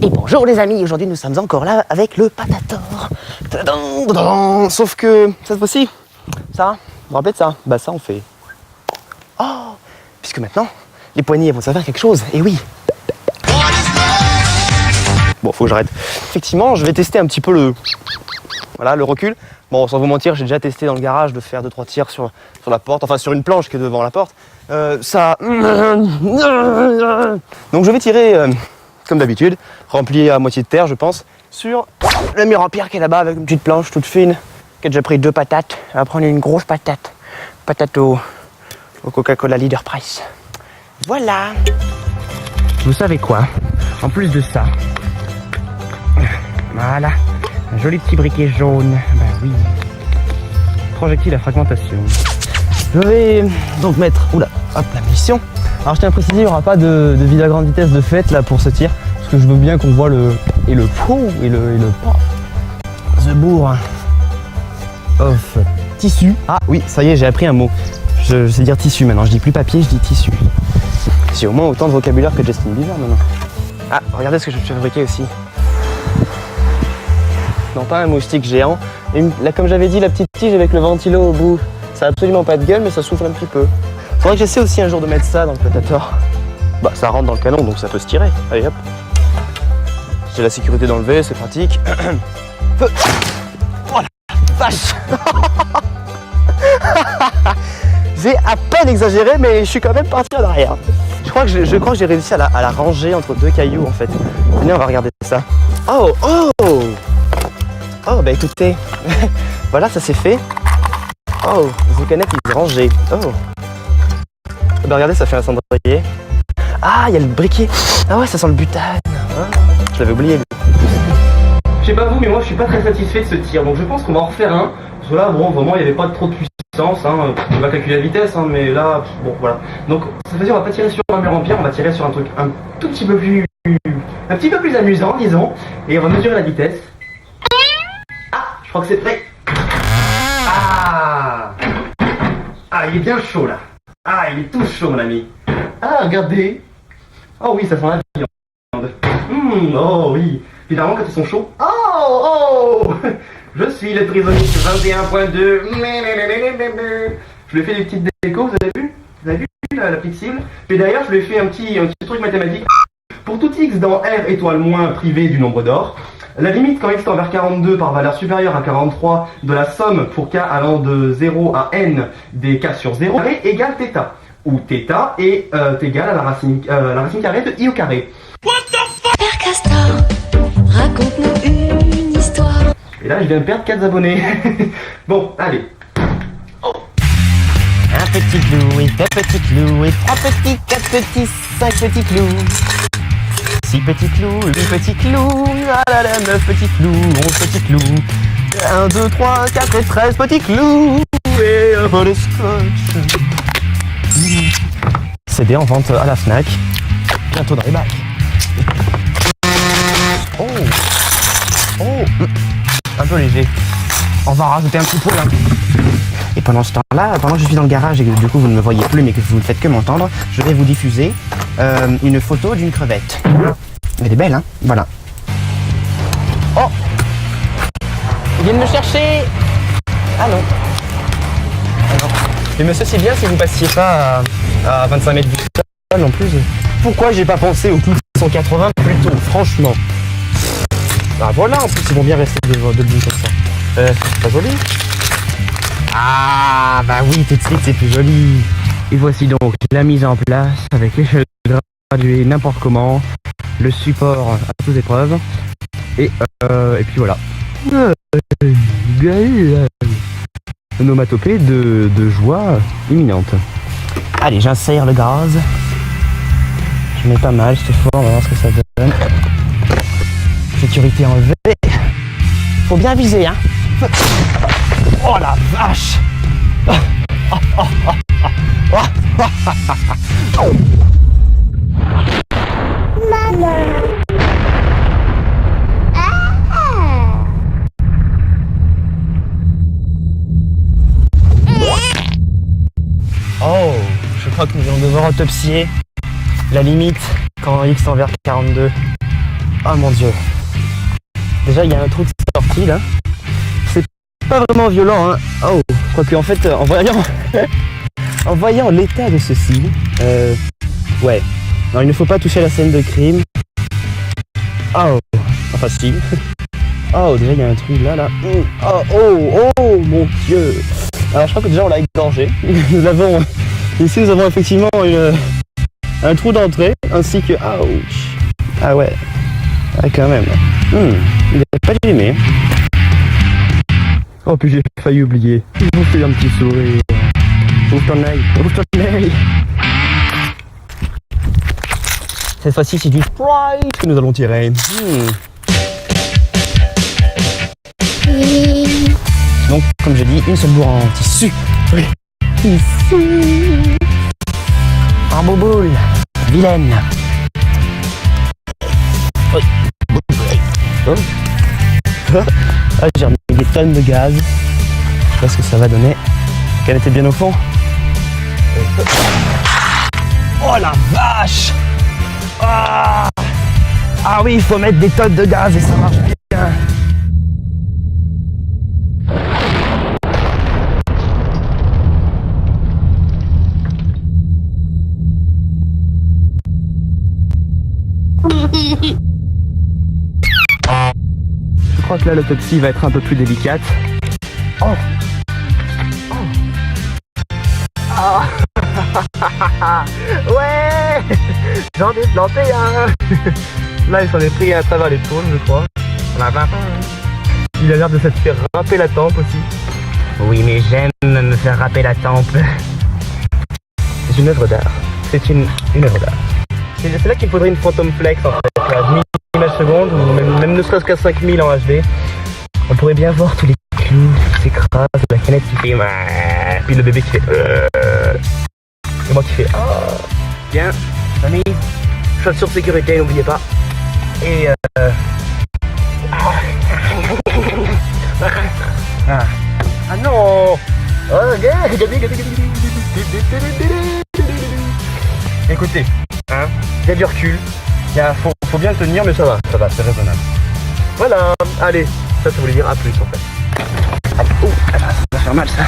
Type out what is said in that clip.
Et bonjour les amis, aujourd'hui nous sommes encore là avec le Patator. Tadam, tadam. Sauf que cette fois-ci, ça, vous vous rappelez de ça? Bah ça on fait... Oh, puisque maintenant, les poignées vont savoir quelque chose, et oui. Bon, faut que j'arrête. Effectivement, je vais tester un petit peu le recul. Bon, sans vous mentir, j'ai déjà testé dans le garage de faire 2-3 tirs sur la porte, enfin sur une planche qui est devant la porte. Donc je vais tirer, comme d'habitude, rempli à moitié de terre, je pense, sur le mur en pierre qui est là-bas avec une petite planche toute fine, qui a déjà pris 2 patates. On va prendre une grosse patate. Patate au Coca-Cola Leader Price. Voilà. Vous savez quoi? En plus de ça, voilà, un joli petit briquet jaune. Ben oui. Projectile à fragmentation. Je vais donc mettre, la munition. Alors je tiens à préciser, il n'y aura pas de vid à grande vitesse de fête là pour ce tir, parce que je veux bien qu'on voit le The bourre of tissu. Ah oui, ça y est, j'ai appris un mot. Je sais dire tissu maintenant, je dis plus papier, je dis tissu. J'ai au moins autant de vocabulaire que Justin Bieber maintenant. Ah, regardez ce que je peux fabriquer aussi. Non, pas un moustique géant. Et là, comme j'avais dit, la petite tige avec le ventilo au bout. Ça a absolument pas de gueule, mais ça souffle un petit peu. Faudrait que j'essaie aussi un jour de mettre ça dans le Patator. Bah, ça rentre dans le canon, donc ça peut se tirer. Allez, hop. J'ai la sécurité d'enlever, c'est pratique. Feu. Oh la vache. J'ai à peine exagéré, mais je suis quand même parti en arrière. Je crois que j'ai réussi à la ranger entre 2 cailloux, en fait. Venez, on va regarder ça. Oh, bah écoutez, voilà, ça c'est fait. Oh, The canette il est rangé. Oh. Bah regardez, ça fait un cendrier. Ah, il y a le briquet. Ah ouais, ça sent le butane. Ah, je l'avais oublié. Je sais pas vous, mais moi je suis pas très satisfait de ce tir. Donc je pense qu'on va en refaire un. Parce que là, bon, vraiment, il n'y avait pas trop de puissance. Hein. On va calculer la vitesse, hein, mais là, bon, voilà. Donc cette fois-ci, on va pas tirer sur un mur en pierre, on va tirer sur un truc un petit peu plus amusant, disons. Et on va mesurer la vitesse. Je crois que c'est prêt. Ah, il est bien chaud là. Ah, il est tout chaud mon ami. Ah, regardez. Oh oui, ça sent la viande. Oh oui. Finalement, quand ils sont chauds. Oh je suis le prisonnier 21.2. Je lui ai fait des petites décos, vous avez vu? Vous avez vu la petite cible? Et d'ailleurs, je lui ai fait un petit truc mathématique. Pour tout x dans R étoile moins privé du nombre d'or, la limite quand x tend vers 42 par valeur supérieure à 43 de la somme pour k allant de 0 à n des k sur 0 égale θ, où θ est égal à la racine carrée de i au carré. What the fuck? Père Castor, raconte-nous une histoire. Et là je viens de perdre 4 abonnés. Bon, allez. Oh. Un petit clou et 2 petits clous et 3 petits, 4 petits, 5 petits clous. 6 petits clous, 8 petits clous, 9 petits clous, 11 petits clous, 1, 2, 3, 4 et 13 petits clous, et un peu de scotch. CD en vente à la Fnac, bientôt dans les bacs. Un peu léger. On va rajouter un petit peu là. Et pendant ce temps-là, pendant que je suis dans le garage et que du coup vous ne me voyez plus mais que vous ne faites que m'entendre, je vais vous diffuser une photo d'une crevette. Elle est belle, hein? Voilà. Oh! Ils viennent me chercher! Ah non. Mais monsieur, c'est bien si vous passiez pas à 25 mètres du sol en plus. Pourquoi j'ai pas pensé au coup de 180 plus tôt, franchement? Bah voilà, en plus ils vont bien rester debout comme ça. C'est pas joli? Ah bah oui, tout de suite c'est plus joli. Et voici donc la mise en place avec l'échelle graduée n'importe comment, le support à toute épreuve, et puis voilà. Une onomatopée de joie imminente. Allez, j'insère le gaz. Je mets pas mal, c'est fort, on va voir ce que ça donne. Sécurité enlevée. Faut bien viser, hein. Oh la vache. Maman. Oh, je crois que nous allons devoir autopsier la limite quand X tend vers 42. Oh mon dieu. Déjà, il y a un trou de sortie là. C'est pas vraiment violent, hein. Oh, quoique en fait, en voyant, en voyant l'état de ceci, ouais. Non, il ne faut pas toucher la scène de crime. Oh, enfin si. Oh, déjà il y a un trou là, là. Oh, oh, oh, mon dieu. Alors je crois que déjà on l'a égorgé. Nous avons, ici nous avons effectivement un trou d'entrée, ainsi que, ouch. Ah ouais, ah, quand même. Il n'est pas aimé. Oh, puis j'ai failli oublier. Je vous fais un petit sourire. Ouvre ton œil, ouvre ton œil. Cette fois-ci, c'est du Sprite que nous allons tirer. Donc, comme je dis, une seule bourre en tissu. Tissu. En bouboule. Vilaine. Oh. Ah, j'ai remis des tonnes de gaz. Je sais pas ce que ça va donner. Qu'elle était bien au fond. Oh la vache! Ah oui, il faut mettre des tonnes de gaz et ça marche bien. Je crois que là l'autopsie va être un peu plus délicate. Oh. Ouais, j'en ai planté un. Là il s'en est pris à travers les paumes, je crois. Il a l'air de s'être fait râper la tempe aussi. Oui, mais j'aime me faire râper la tempe. C'est une œuvre d'art. C'est une œuvre d'art. C'est là qu'il faudrait une Phantom Flex en fait, à 1000 images secondes, ou même ne serait-ce qu'à 5000 en HD. On pourrait bien voir tous les clous qui s'écrasent, la canette qui fait puis le bébé qui fait et moi qui fais Bien, famille, chaussures de sécurité, n'oubliez pas. Et ah non. Écoutez, hein, il y a du recul, faut bien le tenir, mais ça va, c'est raisonnable. Voilà, allez, ça voulait dire à plus en fait. Oh, ça va faire mal ça.